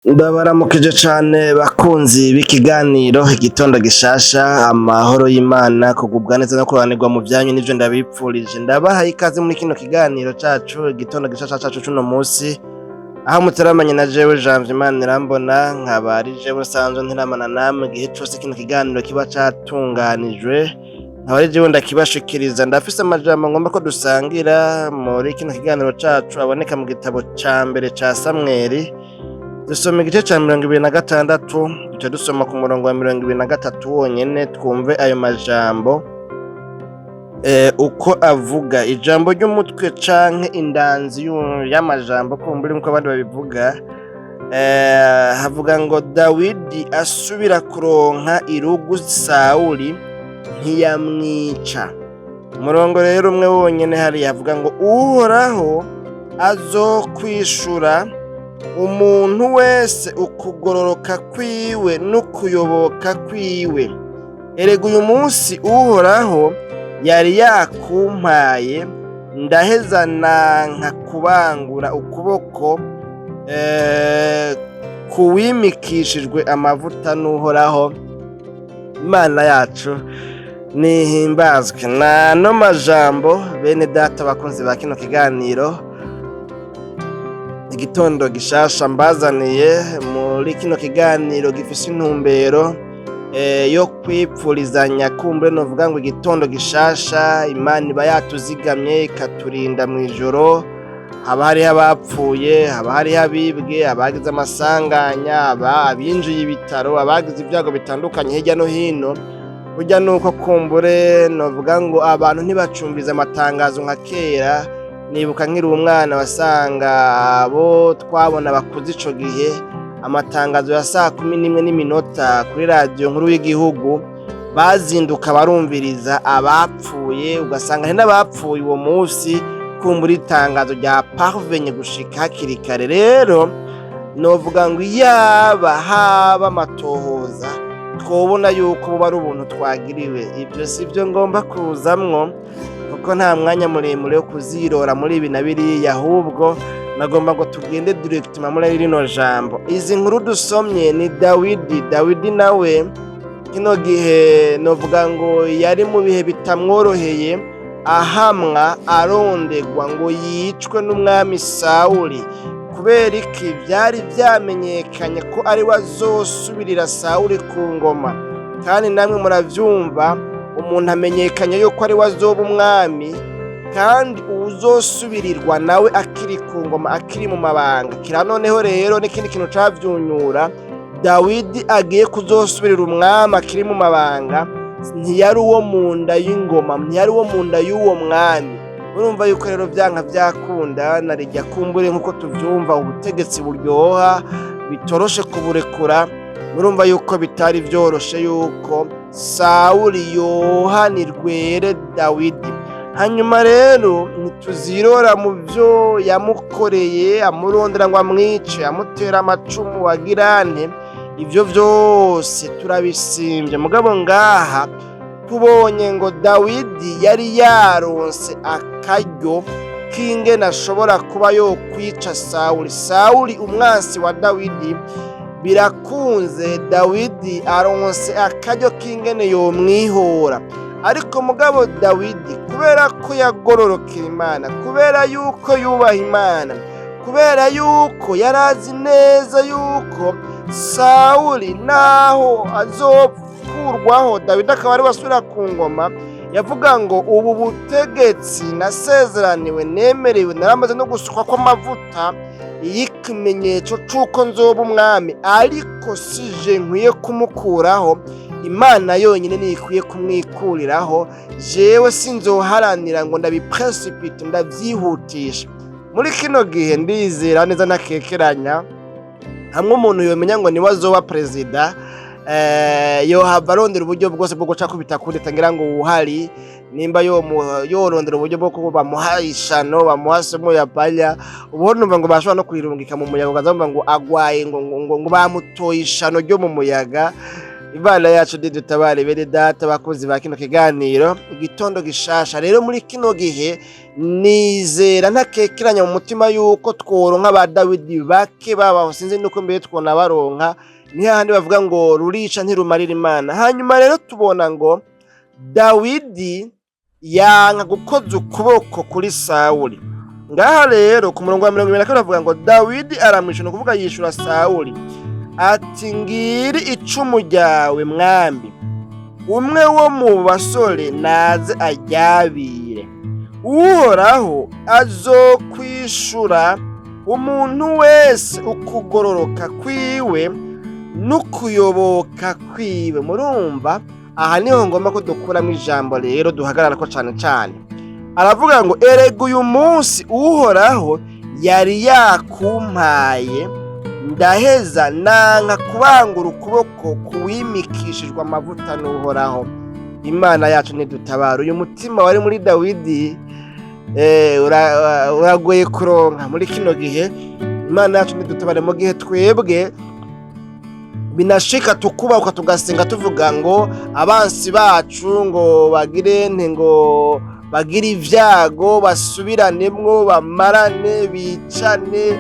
Ndabaramukije cane bakunzi b'ikiganiro igitondo gishasha amahoro y'Imana kugubwa neza no kuranirwa mu vyanyu nivyo ndabipfurije ndabahaye ikaze muri kino kiganiro cacu igitondo gishasha cacu cuno musi aho muteramanye na jewe Janvier Imana irambona nkaba ari jewe nsanzwe nteramana namwe igihe cose kino kiganiro kiba catunganijwe nkaba ari jewe ndakibashikiriza ndafise amajambo ngomba ko dusangira muri kino kiganiro cacu aboneka mu gitabo ca mbere ca Samweli. Dusoma igice ca 26 duca dusoma ku murongo wa 23 wonyene twumve ayo majambo uko avuga ijambo ry'umutwe canke indanzi y'amajambo kumbura nkuko abandi babivuga havuga ngo Dawidi asubira kuronka irugu Sawuli ntiyamwica. Umurongo rero umwe wonyene hari yavuga ngo Uhoraho azokwishura umuntu wese ukugororoka kwiwe n'ukuyoboka kwiwe. Erega uyu munsi Uhoraho yari yakumpaye ndaheza nanka kubangura ukuboko kuwimikishijwe amavuta n'Uhoraho. Imana yacu nihimbazwe. Nano majambo bene data bakunzi ba kino kiganiro igitondo gishasha mbazaniye muri kino kiganiro gifise intumbero yo kwipfurizanya kumbure novuga ngo igitondo gishasha Imana iba yatuzigamye ikaturinda mw'ijoro. Haba hariho abapfuye, haba hariho abibwe, abagize amasanganya, abinjiye ibitaro, abagize ibyago bitandukanye hirya no hino. Burya nuko kumbure novuga ngo abantu ntibacumbiza amatangazo nka kera. Nibuka nkiri umwana wasanga abo twabona bakuze ico gihe amatangazo ya 11:00 kuri radio nkuru y'igihugu bazinduka barumviriza abapfuye, ugasanga hari n'abapfuye uwo munsi kumbura itangazo rya parvenye gushika hakiri kare. Rero novuga ngo yaba haba amatohoza twobona yuko buba ari ubuntu twagiriwe. Ibyo sivyo ngomba kuzamwo kuko nta mwanya muremure wo kuzirora muri ibi na biriya, ahubwo nagomba ngo tugende directement muri rino jambo. Izi nkuru dusomye ni Dawidi nawe kino gihe novuga ngo yari mu bihe bitamworoheye, ahamwa arondegwa ngo yicwe n'umwami Sawuli. Kubera iki? Byari byamenyekanye ko ari wazosubirira Sawuli ku ngoma, kandi namwe muravyumva umuntu amenyekanye yuko ari wazoba umwami kandi uzosubirirwa nawe akiri ku ngoma, akiri mu mabanga. Kira noneho rero n'ikindi kintu cavyunyura, Dawidi agiye kuzosubirira umwami akiri mu mabanga, ntiyari uwo mu nda y'ingoma, ntiyari uwo mu nda y'uwo mwami. Urumva yuko rero vyanka vyakunda narijya kumbure nkuko tuvyumva ubutegetsi buryoha bitoroshe kuburekura. Murumva yuko bitari vyoroshe yuko Sawuli yohanirwere Dawidi. Hanyuma rero ntituzirora mu vyo yamukoreye, amurondera ngo amwice, amutera amacumu wagirane. Ivyo vyose turabisimbye, mugabo ngaha tubonye ngo Dawidi yari yaronse akaryo k'ingene ashobora kuba yo kwica Sawuli. Sawuli umwansi wa Dawidi, birakunze Dawidi aronse akaryo k'ingene yomwihora. Ariko mugabo Dawidi kubera ko yagororokera Imana, kubera yuko yubaha Imana, kubera yuko yarazi neza yuko Sawuli naho azokurwaho Dawidi akaba ari wasubira ku ngoma, yavuga ngo ubu butegetsi nasezeraniwe, nemerewe, naramaze no gusukwa kw'amavuta y'ikimenyetso c'uko nzoba umwami, ariko sije nkwiye kumukuraho. Imana yonyine nikwiye kumwikuriraho, jewe sinzoharanira ngo ndabiprecipitate ndavyihutisha. Muri kino gihe ndizera neza nakekeranya hamwe umuntu yomenya ngo ni wazoba president yohava arondera uburyo bwose bwo guca kubita kudeta, ngira ngo uhari nimba yorondera uburyo bwo kuba muhayishano bamuhasemo ya palya. Ubu numva ngo bashobora no kwirungika mu muyaga, ukazamva ngo agwaye ngo bamutoye ishano ryo mu muyaga. Imana yacu nidutabare bene data bakunzi ba kino kiganiro igitondo gishasha. Rero muri kino gihe nizera ntakekeranya mu mutima yuko tworonka ba Dawidi bake babaho, sinzi nuko mbere twona baronka, ni hahandi bavuga ngo rurica ntirumarira Imana. Hanyuma rero tubona ngo Dawidi yanka gukoza ukuboko kuri Sawuli. Ngaha rero ku murongo wa 22 bavuga ngo Dawidi aramwisha, no kuvuga yishura Sawuli ati ngiri icumu ryawe mwami, umwe wo mu basore naze aryabire, Uhoraho azokwishura umuntu wese ukugororoka kwiwe n'ukuyoboka kwiwe. Murumva aha niho ngomba ko dukuramo ijambo rero duhagarara ko cyane cyane. Aravuga ngo erega uyu munsi Uhoraho yari yakumpaye, ndaheza nanka kubangura ukuboko kuwimikishijwe amavuta n'Uhoraho. Imana yacu nidutabara. Uyu mutima wari muri Dawidi uragoye kuronka muri kino gihe. Imana yacu nidutabare mu gihe twebwe binashika tukubahuka tugasenga tuvuga ngo abansi bacu ngo bagirente, ngo bagira ivyago, basubiranemo, bamarane, bicane,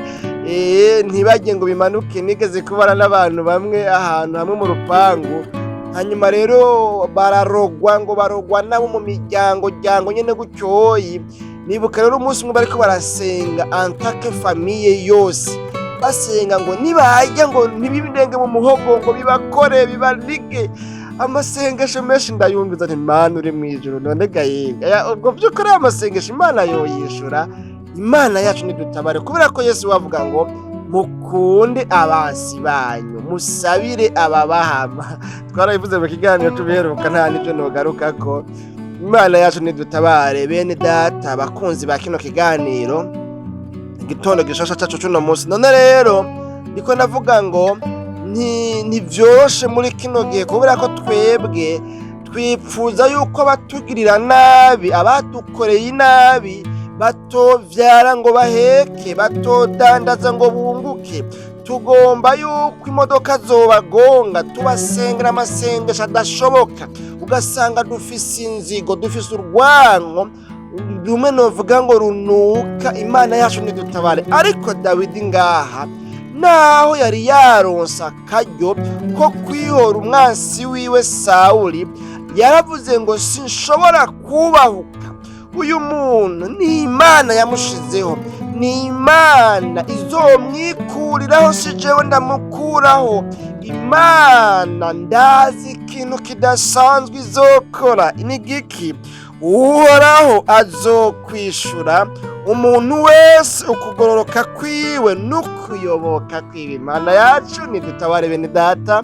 ntibajye ngo bimanuke. Nigeze kubara n'abantu bamwe ahantu hamwe mu rupangu, hanyuma rero barogwa nabo mu miryango nyene gutyoyi. Nibuka rero umunsi umwe bariko barasenga antake famiye yose, basenga ngo nibajya ngo ntibibirenge mu muhogo, ngo bibakore bibarige. Amasengesho menshi ndayumviza nti Mana uri mwijuru, none gayiga ubwo byukuri amasengesho Imana yoyishura. Imana yacu nidutabare, kubera ko Yesu wavuga ngo mukunde abansi banyu, musabire ababahama. Twarabivuze mu kiganiro tubiheruka, nta nibyo nogaruka ko. Imana yacu nidutabare bene data bakunzi ba kino kiganiro igitondo gishasha cyacu cuno munsi. None rero ndiko navuga ngo ntivyoroshe muri kino gihe, kubera ko twebwe twipfuza yuko batugirira nabi, abadukoreye inabi batovyara ngo baheke, batodandaza ngo bunguke. Tugomba yuko imodoka zobagonga, tubasengera amasengesho adashoboka, ugasanga dufise inzigo, dufise urwango rumwe novuga ngo runuka. Imana yacu nidutabare. Ariko Dawidi ngaha naho yari yaronsa akaryo ko kwihora umwansi wiwe Sawuli, yaravuze ngo sinshobora kubahuka, uyu muntu ni Imana yamushizeho, ni Imana izomwikuriraho, si jewe ndamukuraho. Imana ndazi ikintu kidasanzwe izokora. Ni giki? Uhoraho azokwishura umuntu wese ukugororoka kwiwe n'ukuyoboka kwiwe. Imana yacu nidutabare bene data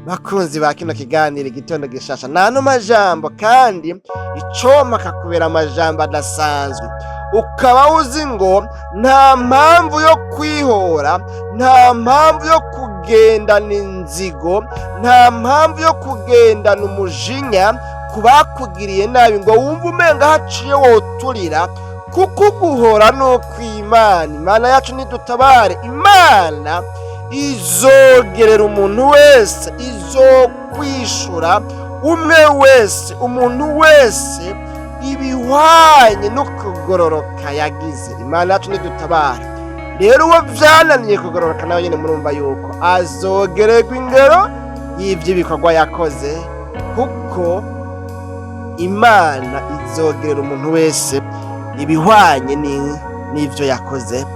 bakunzi ba kino kiganiro igitondo gishasha. Nano majambo kandi icoma kakubera amajambo adasanzwe, ukaba uzi ngo nta mpamvu yo kwihora, nta mpamvu yo kugendana inzigo, nta mpamvu yo kugendana umujinya kubakugiriye nabi, ngo wumve umenga haciye woturira, kuko guhora no kw'Imana. Imana yacu nidutabare. Imana izogerera umuntu wese, izokwishura umwe wese, umuntu wese ibihwanye no kugororoka yagize. Imana yacu nidutabare. Rero uwo vyananiye kugororoka nawe nyene murumva yuko azogererwa ingero y'ivy'ibikorwa yakoze, kuko Imana izogerera umuntu wese ibihwanye n'ivyo yakoze.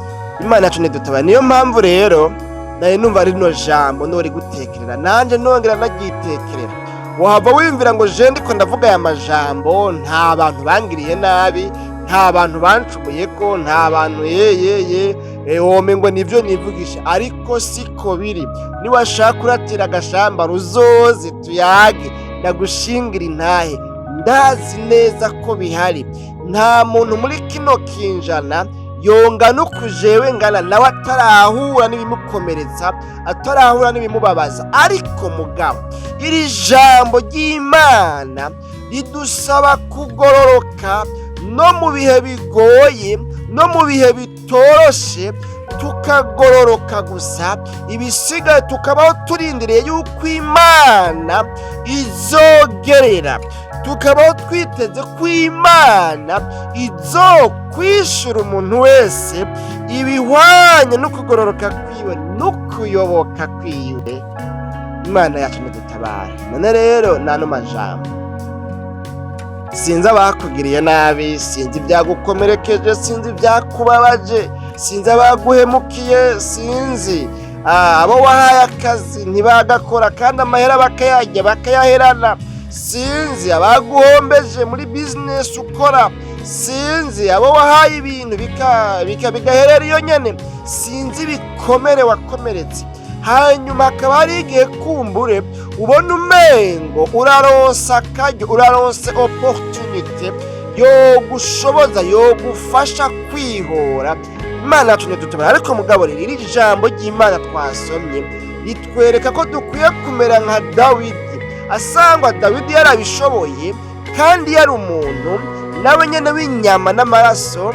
Imana yacu nidutabare. Niyo mpamvu rero naye numva rino jambo nori gutekerera, nanje nongera nagitekerera. Wahava wimvira ngo je ndiko ndavuga aya majambo, nta bantu bangiriye nabi, nta bantu bancumuye ko, nta bantu wome ngo nivyo nivugisha. Ariko siko biri. Niwashaka uratera agashamba ruzoze tuyage, ndagushingira intahe. Ndazi neza ko bihari. Nta muntu muri kino kinjana yongana ukujewe ngana nawe atarahura n'ibimukomeretsa, atarahura n'ibimubabaza. Ariko mugabo, iri jambo ry'Imana ridusaba kugororoka no mu bihe bigoye, no mu bihe bitoroshe, tukagororoka gusa, ibisigaye tukabaho turindiriye yuko Imana izogerera, tukabaho twiteze ko Imana izokwishura umuntu wese ibihwanye no kugororoka kwiwe no kuyoboka kwiwe. Imana yacu nidutabara. None rero n'ano majambo, sinzi abakugiriye nabi, sinzi ibyagukomerekeje, sinzi ibyakubabaje, sinzi abaguhemukiye, sinzi abo wahaye akazi ntibagakora kandi amahera bakayarya bakayaherana, sinzi abaguhombeje muri bizinesi ukora, sinzi abo wahaye ibintu bigaherera iyo nyene, sinzi ibikomere wakomeretse. Hanyuma hakaba hari igihe kumbure ubona umengo uraronse akaryo, uraronse opportunity yo gushoboza, yo gufasha kwihora. Imana yacu nidutabara. Ariko mugabo rero iri jambo ry'Imana twasomye ritwereka ko dukwiye kumera nka Dawidi. Asangwa Dawidi yarabishoboye kandi yari umuntu nawe nyene w'inyama n'amaraso,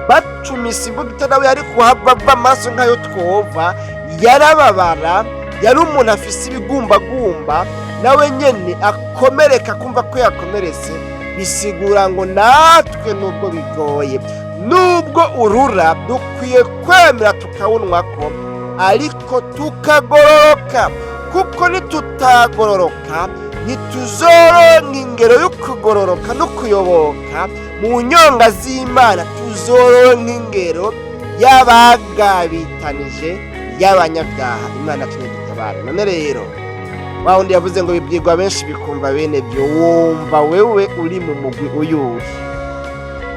bacumisa imbugita nawe yari kuhava amaraso nk'ayo twova, yarababara, yari umuntu afise ibigumbagumba, nawe nyene akomereka kumva ko yakomeretse. Bisigura ngo natwe nubwo bigoye, nubwo urura, dukwiye kwemera tukawunwako, ariko tukagororoka, kuko nitutagororoka ntituzoronka ingero yo kugororoka no kuyoboka mu nyonga z'Imana. Tuzoronka ingero y'abagabitanije, y'abanyabyaha. Imana nidutabara. None rero wa wundi yavuze ngo bibyigwa benshi bikumva bene byo, wumva wewe uri mu mugwi uyuhe?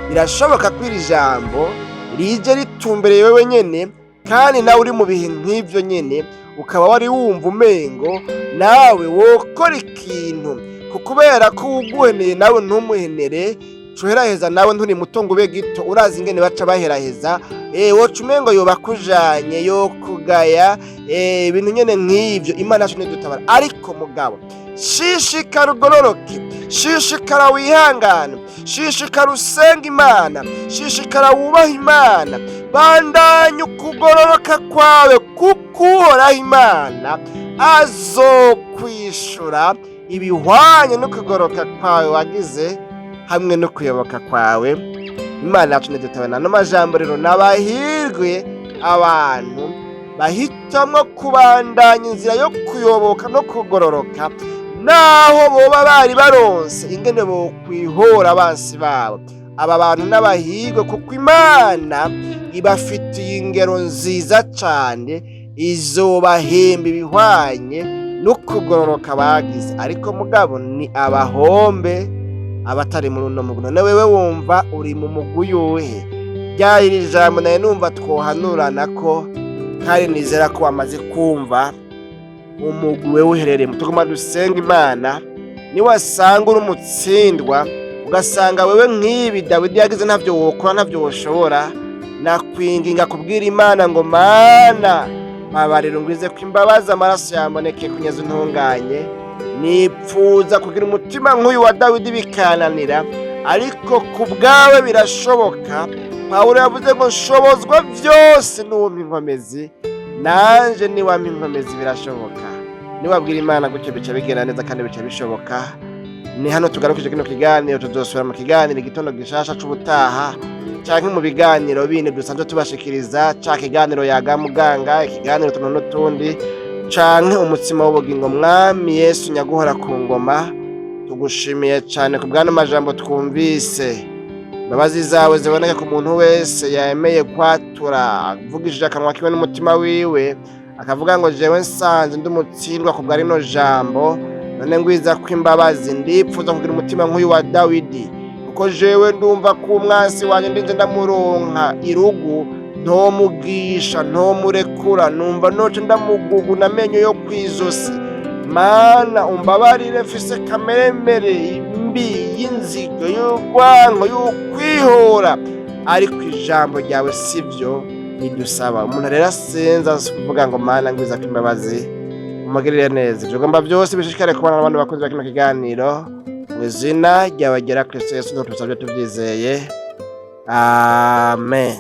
Birashoboka ko iri jambo rije ritumbereye wewe nyene, kandi nawe uri mu bihe nk'ivyo nyene, ukaba wari wumva umengo nawe wokora ikintu, kubera ko uguheneye nawe ntumuhenere, cuheraheza nawe nturi mutongo ube gito. Urazi ingene baca baheraheza, woca umengo yobakujanye, yokugaya, ibintu nyene nk'ivyo. Imana yacu nidutabara. Ariko mugabo, shishikara ugororoke, shishikara wihangane, shishikara usenga Imana, shishikara wubaha Imana, bandanya ukugororoka kwawe, kuko uhoraho Imana azokwishura ibihwanye no kugororoka kwawe wagize hamwe no kuyoboka kwawe. Imana yacu nidutabara. Ano majambo rero, n'abahirwe abantu bahitamwo kubandanya inzira yo kuyoboka no kugororoka, naho boba bari baronse ingene bokwihora abansi babo. Aba bantu n'abahirwe, kuko Imana ibafitiye ingero nziza cane, izobahemba ibihwanye no kugororoka bagize. Ariko mugabo ni abahombe abatari muri uno mugwi. None wewe wumva uri mu mugwi uyuhe? Ryari iri jambo naye numva twohanurana ko, kandi nizera ko wamaze kumva umugwi wewe uherereyemo. Tuguma dusenga Imana. Niwasanga uri umutsindwa, ugasanga wewe nk'ibi Dawidi yagize ntavyo wokora, ntavyo woshobora, nakwinginga kubwira Imana ngo Mana babarira ngwize ko imbabazi, amaraso yamboneke kunyeza intunganye. Nipfuza kugira umutima nk'uyu wa Dawidi bikananira, ariko ku bwawe birashoboka. Pawulo yavuze ngo nshobozwa byose n'uwumpa inkomezi. Nanje niwampa inkomezi birashoboka. Niwabwira Imana gutyo bica bigenda neza kandi bica bishoboka. Ni hano tugarukije kino kiganiro. Tuzosubira mu kiganiro igitondo gishasha c'ubutaha, canke mu biganiro bindi dusanzwe tubashikiriza, ca kiganiro yaga muganga, ikiganiro tuno n'utundi, canke umutsima w'ubugingo. Mwami Yesu nyaguhora ku ngoma, tugushimiye cane ku bw'ano majambo twumvise. Imbabazi zawe ziboneke ku muntu wese yemeye kwatura, avugishije akanwa kiwe n'umutima wiwe, akavuga ngo jewe nsanze ndi umutsindwa ku bwa rino jambo. None ngwiza ko imbabazi, ndipfuza kugira umutima nk'uyu wa Dawidi, kuko jewe ndumva ko umwansi wanje ndinze ndamuronka irugu, ntomugisha, ntomurekura, numva noce ndamuguguna amenyo yo kwizosi. Mana umbabarire, mfise kameremere mbi y'inzigo, y'urwango, y'ukwihora, ariko ijambo ryawe sivyo bidusaba. Umuntu rero asenza kuvuga ngo Mana ngwiza ko imbabazi, umugirire neza. Ivyo gomba byose bishishikare kubana n'abantu bakunze bakino kiganiro, mu izina ry'abagera Kristo Yesu tubisabye tubyizeye, amen.